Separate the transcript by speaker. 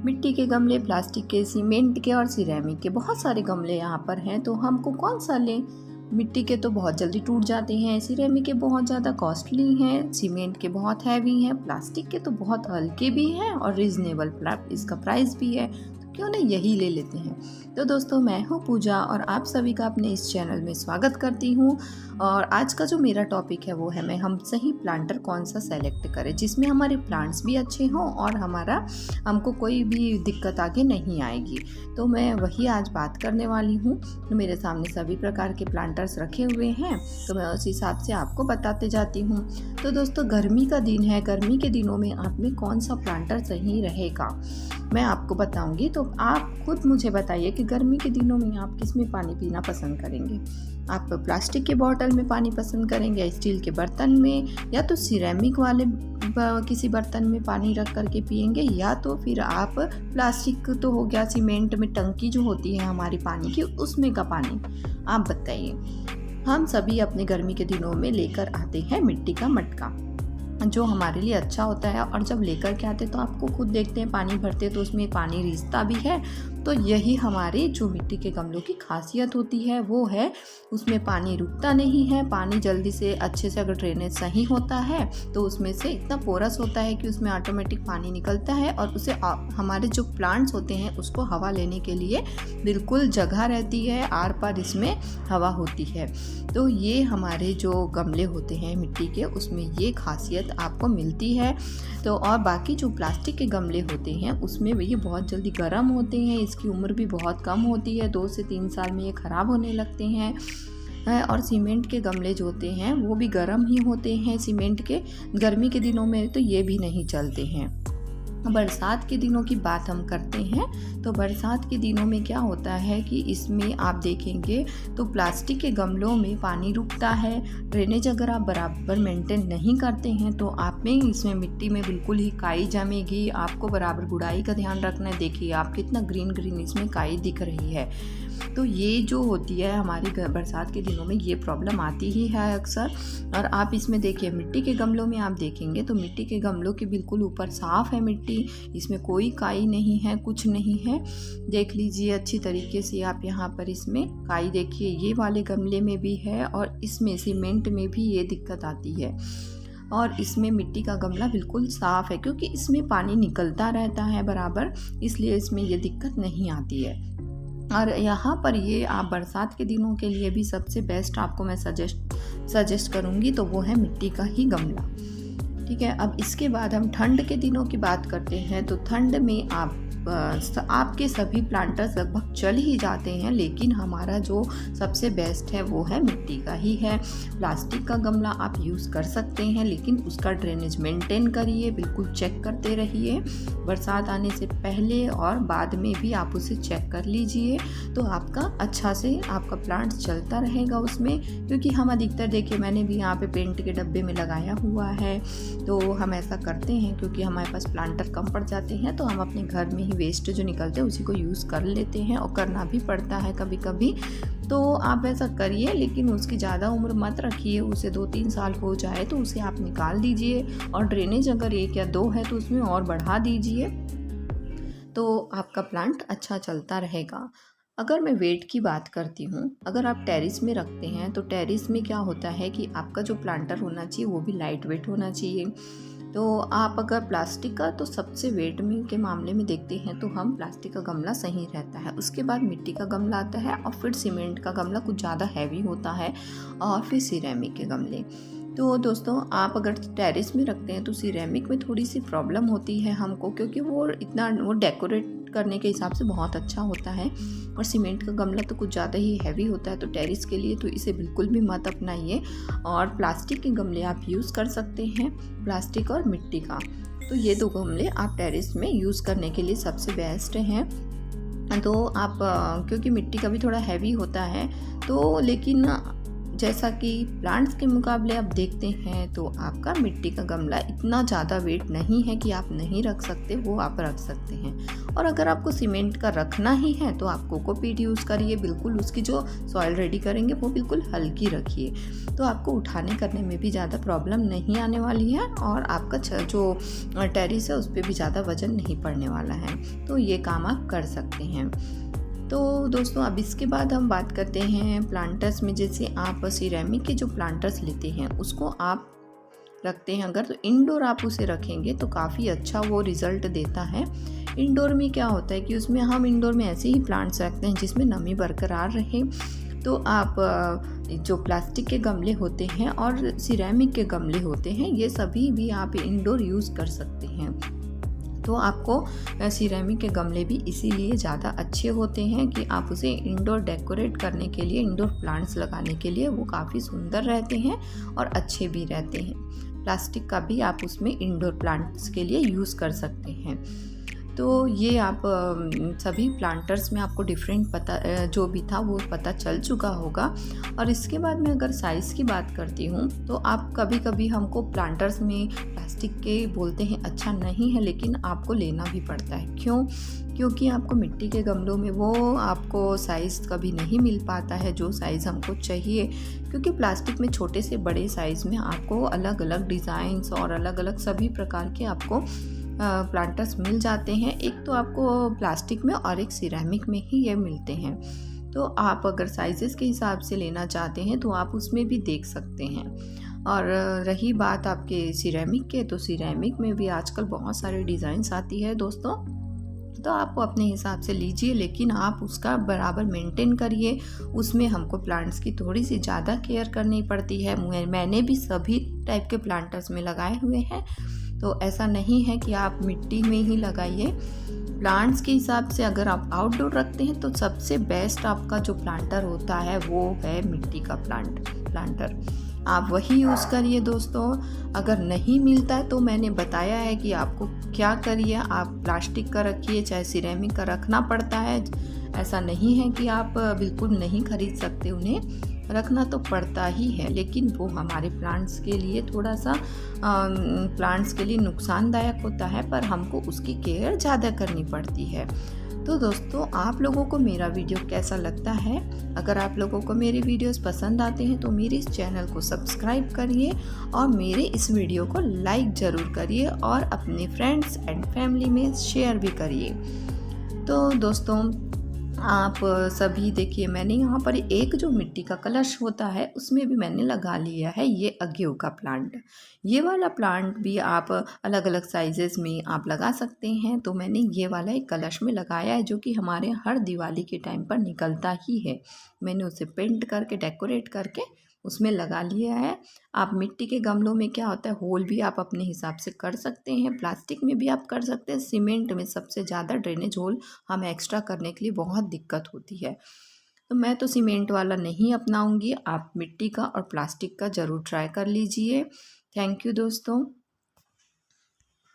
Speaker 1: मिट्टी के गमले, प्लास्टिक के, सीमेंट के और सिरेमिक के बहुत सारे गमले यहाँ पर हैं, तो हमको कौन सा लें? मिट्टी के तो बहुत जल्दी टूट जाते हैं, सिरेमिक के बहुत ज़्यादा कॉस्टली हैं, सीमेंट के बहुत हैवी हैं, प्लास्टिक के तो बहुत हल्के भी हैं और रीज़नेबल इसका प्राइस भी है, तो क्यों ना यही ले लेते हैं। तो दोस्तों, मैं हूँ पूजा और आप सभी का अपने इस चैनल में स्वागत करती हूँ। और आज का जो मेरा टॉपिक है वो है हम सही प्लांटर कौन सा सेलेक्ट करें जिसमें हमारे प्लांट्स भी अच्छे हों और हमको कोई भी दिक्कत आगे नहीं आएगी। तो मैं वही आज बात करने वाली हूँ। तो मेरे सामने सभी प्रकार के प्लांटर्स रखे हुए हैं, तो मैं उस हिसाब से आपको बताते जाती हूँ। तो दोस्तों, गर्मी का दिन है, गर्मी के दिनों में आप में कौन सा प्लांटर सही रहेगा मैं आपको बताऊंगी। तो आप खुद मुझे बताइए कि गर्मी के दिनों में आप किस में पानी पीना पसंद करेंगे? आप प्लास्टिक के बॉटल में पानी पसंद करेंगे, स्टील के बर्तन में, या तो सिरेमिक वाले किसी बर्तन में पानी रख करके पिएंगे, या तो फिर आप प्लास्टिक तो हो गया, सीमेंट में टंकी जो होती है हमारी पानी की, उसमें का पानी आप बताइए। हम सभी अपने गर्मी के दिनों में लेकर आते हैं मिट्टी का मटका, जो हमारे लिए अच्छा होता है। और जब लेकर के आते तो आपको खुद देखते हैं पानी भरते तो उसमें पानी रिसता भी है। तो यही हमारे जो मिट्टी के गमलों की खासियत होती है वो है, उसमें पानी रुकता नहीं है। पानी जल्दी से अच्छे से अगर ड्रेनेज सही होता है तो उसमें से इतना पोरस होता है कि उसमें ऑटोमेटिक पानी निकलता है और उसे हमारे जो प्लांट्स होते हैं उसको हवा लेने के लिए बिल्कुल जगह रहती है, आर पार इसमें हवा होती है। तो ये हमारे जो गमले होते हैं मिट्टी के, उसमें ये खासियत आपको मिलती है। तो और बाकी जो प्लास्टिक के गमले होते हैं उसमें ये बहुत जल्दी गर्म होते हैं, इसकी उम्र भी बहुत कम होती है, 2 से 3 साल में ये ख़राब होने लगते हैं। और सीमेंट के गमले जो होते हैं वो भी गर्म ही होते हैं सीमेंट के, गर्मी के दिनों में तो ये भी नहीं चलते हैं। बरसात के दिनों की बात हम करते हैं, तो बरसात के दिनों में क्या होता है कि इसमें आप देखेंगे तो प्लास्टिक के गमलों में पानी रुकता है। ड्रेनेज अगर आप बराबर मेंटेन नहीं करते हैं तो आप में इसमें मिट्टी में बिल्कुल ही काई जमेगी। आपको बराबर गुड़ाई का ध्यान रखना है। देखिए आप कितना ग्रीन ग्रीन इसमें काई दिख रही है। तो ये जो होती है हमारी बरसात के दिनों में ये प्रॉब्लम आती ही है अक्सर। और आप इसमें देखिए मिट्टी के गमलों में आप देखेंगे तो मिट्टी के गमलों के बिल्कुल ऊपर साफ़ है मिट्टी, इसमें कोई काई नहीं है, कुछ नहीं है। देख लीजिए अच्छी तरीके से आप यहाँ पर इसमें काई देखिए, ये वाले गमले में भी है और इसमें सीमेंट में भी ये दिक्कत आती है। और इसमें मिट्टी का गमला बिल्कुल साफ़ है क्योंकि इसमें पानी निकलता रहता है बराबर, इसलिए इसमें ये दिक्कत नहीं आती है। और यहाँ पर ये आप बरसात के दिनों के लिए भी सबसे बेस्ट आपको मैं सजेस्ट करूँगी तो वो है मिट्टी का ही गमला। ठीक है, अब इसके बाद हम ठंड के दिनों की बात करते हैं। तो ठंड में आपके सभी प्लांटर्स लगभग चल ही जाते हैं, लेकिन हमारा जो सबसे बेस्ट है वो है मिट्टी का ही है। प्लास्टिक का गमला आप यूज़ कर सकते हैं, लेकिन उसका ड्रेनेज मेंटेन करिए, बिल्कुल चेक करते रहिए। बरसात आने से पहले और बाद में भी आप उसे चेक कर लीजिए, तो आपका अच्छा से आपका प्लांट चलता रहेगा उसमें। क्योंकि हम अधिकतर देखिए, मैंने भी यहाँ पे पेंट के डब्बे में लगाया हुआ है, तो हम ऐसा करते हैं क्योंकि हमारे पास प्लांटर कम पड़ जाते हैं तो हम अपने घर में ही वेस्ट जो निकलते हैं उसी को यूज़ कर लेते हैं, और करना भी पड़ता है कभी कभी। तो आप ऐसा करिए, लेकिन उसकी ज़्यादा उम्र मत रखिए। उसे 2-3 साल हो जाए तो उसे आप निकाल दीजिए, और ड्रेनेज अगर 1 या 2 है तो उसमें और बढ़ा दीजिए, तो आपका प्लांट अच्छा चलता रहेगा। अगर मैं वेट की बात करती हूँ, अगर आप टेरेस में रखते हैं तो टेरेस में क्या होता है कि आपका जो प्लांटर होना चाहिए वो भी लाइट वेट होना चाहिए। तो आप अगर प्लास्टिक का तो सबसे वेट में के मामले में देखते हैं तो हम प्लास्टिक का गमला सही रहता है। उसके बाद मिट्टी का गमला आता है, और फिर सीमेंट का गमला कुछ ज़्यादा हैवी होता है, और फिर सिरेमिक के गमले। तो दोस्तों, आप अगर टेरेस में रखते हैं तो सिरेमिक में थोड़ी सी प्रॉब्लम होती है हमको, क्योंकि वो डेकोरेट करने के हिसाब से बहुत अच्छा होता है, और सीमेंट का गमला तो कुछ ज़्यादा ही हैवी होता है। तो टेरेस के लिए तो इसे बिल्कुल भी मत अपनाइए। और प्लास्टिक के गमले आप यूज़ कर सकते हैं, प्लास्टिक और मिट्टी का। तो ये 2 गमले आप टेरेस में यूज़ करने के लिए सबसे बेस्ट हैं। तो आप क्योंकि मिट्टी का भी थोड़ा हैवी होता है, तो लेकिन जैसा कि प्लांट्स के मुकाबले आप देखते हैं तो आपका मिट्टी का गमला इतना ज़्यादा वेट नहीं है कि आप नहीं रख सकते, वो आप रख सकते हैं। और अगर आपको सीमेंट का रखना ही है तो आप कोकोपीट यूज़ करिए, बिल्कुल उसकी जो सॉइल रेडी करेंगे वो बिल्कुल हल्की रखिए, तो आपको उठाने करने में भी ज़्यादा प्रॉब्लम नहीं आने वाली है और आपका जो टेरिस है उस पर भी ज़्यादा वजन नहीं पड़ने वाला है। तो ये काम आप कर सकते हैं। तो दोस्तों अब इसके बाद हम बात करते हैं प्लांटर्स में। जैसे आप सिरेमिक के जो प्लांटर्स लेते हैं उसको आप रखते हैं अगर, तो इंडोर आप उसे रखेंगे तो काफ़ी अच्छा वो रिज़ल्ट देता है। इंडोर में क्या होता है कि उसमें हम इंडोर में ऐसे ही प्लांट्स रखते हैं जिसमें नमी बरकरार रहे। तो आप जो प्लास्टिक के गमले होते हैं और सिरेमिक के गमले होते हैं ये सभी भी आप इंडोर यूज़ कर सकते हैं। तो आपको सिरेमिक के गमले भी इसीलिए ज़्यादा अच्छे होते हैं कि आप उसे इंडोर डेकोरेट करने के लिए, इंडोर प्लांट्स लगाने के लिए वो काफ़ी सुंदर रहते हैं और अच्छे भी रहते हैं। प्लास्टिक का भी आप उसमें इंडोर प्लांट्स के लिए यूज़ कर सकते हैं। तो ये आप सभी प्लांटर्स में आपको डिफरेंट पता जो भी था वो पता चल चुका होगा। और इसके बाद में अगर साइज़ की बात करती हूँ तो आप कभी कभी हमको प्लांटर्स में प्लास्टिक के बोलते हैं अच्छा नहीं है, लेकिन आपको लेना भी पड़ता है। क्यों? क्योंकि आपको मिट्टी के गमलों में वो आपको साइज़ कभी नहीं मिल पाता है जो साइज़ हमको चाहिए, क्योंकि प्लास्टिक में छोटे से बड़े साइज़ में आपको अलग अलग डिज़ाइंस और अलग अलग सभी प्रकार के आपको प्लांटर्स मिल जाते हैं। एक तो आपको प्लास्टिक में और एक सिरेमिक में ही ये मिलते हैं। तो आप अगर साइजेस के हिसाब से लेना चाहते हैं तो आप उसमें भी देख सकते हैं। और रही बात आपके सिरेमिक के, तो सिरेमिक में भी आजकल बहुत सारे डिज़ाइंस आती है दोस्तों, तो आपको अपने हिसाब से लीजिए, लेकिन आप उसका बराबर मेंटेन करिए। उसमें हमको प्लांट्स की थोड़ी सी ज़्यादा केयर करनी पड़ती है। मैंने भी सभी टाइप के प्लांटर्स में लगाए हुए हैं, तो ऐसा नहीं है कि आप मिट्टी में ही लगाइए। प्लांट्स के हिसाब से अगर आप आउटडोर रखते हैं तो सबसे बेस्ट आपका जो प्लांटर होता है वो है मिट्टी का प्लांटर। आप वही यूज़ करिए दोस्तों। अगर नहीं मिलता है तो मैंने बताया है कि आपको क्या करिए। आप प्लास्टिक का रखिए, चाहे सिरेमिक का रखना पड़ता है। ऐसा नहीं है कि आप बिल्कुल नहीं खरीद सकते, उन्हें रखना तो पड़ता ही है, लेकिन वो हमारे प्लांट्स के लिए थोड़ा सा प्लांट्स के लिए नुकसानदायक होता है, पर हमको उसकी केयर ज़्यादा करनी पड़ती है। तो दोस्तों आप लोगों को मेरा वीडियो कैसा लगता है? अगर आप लोगों को मेरे वीडियोस पसंद आते हैं तो मेरे इस चैनल को सब्सक्राइब करिए और मेरे इस वीडियो को लाइक ज़रूर करिए और अपने फ्रेंड्स एंड फैमिली में शेयर भी करिए। तो दोस्तों आप सभी देखिए, मैंने यहाँ पर एक जो मिट्टी का कलश होता है उसमें भी मैंने लगा लिया है ये अगेव का प्लांट। ये वाला प्लांट भी आप अलग अलग साइजेस में आप लगा सकते हैं। तो मैंने ये वाला एक कलश में लगाया है जो कि हमारे हर दिवाली के टाइम पर निकलता ही है। मैंने उसे पेंट करके डेकोरेट करके उसमें लगा लिया है। आप मिट्टी के गमलों में क्या होता है, होल भी आप अपने हिसाब से कर सकते हैं, प्लास्टिक में भी आप कर सकते हैं। सीमेंट में सबसे ज़्यादा ड्रेनेज होल हमें एक्स्ट्रा करने के लिए बहुत दिक्कत होती है, तो मैं तो सीमेंट वाला नहीं अपनाऊंगी। आप मिट्टी का और प्लास्टिक का ज़रूर ट्राई कर लीजिए। थैंक यू दोस्तों।